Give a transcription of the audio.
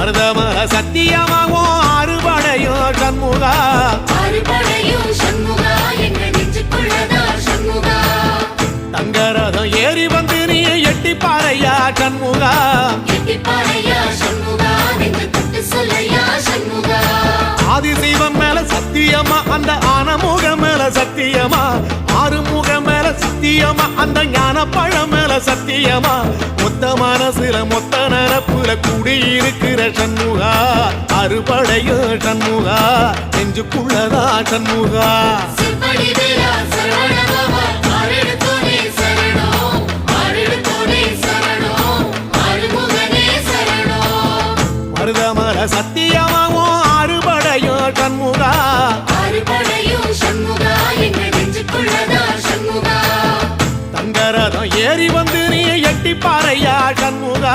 மருதமர சத்தியமாகும் அறுபடையும் சண்முகா தங்கரதம் ஏறி வந்து நீ எட்டி பாறையா சண்முகா ஆதிசைவம் மேல சத்தியமா அந்த ஆனமுகம் மேல சத்தியமா ஆறுமுகம் மேல சத்தியமா அந்த ஞான பழம் மேல சத்தியமா மொத்த மனசுல மொத்த நரப்புல குடியிருக்கிற சண்முகா அறுபடையும் சண்முகா நெஞ்சுக்குள்ளதா சண்முகா மருதமர சத்தியமாவும் அறுபடையும் சண்முகா தங்கரதம் ஏறி வந்து நீ எட்டி பாறையா சண்முகா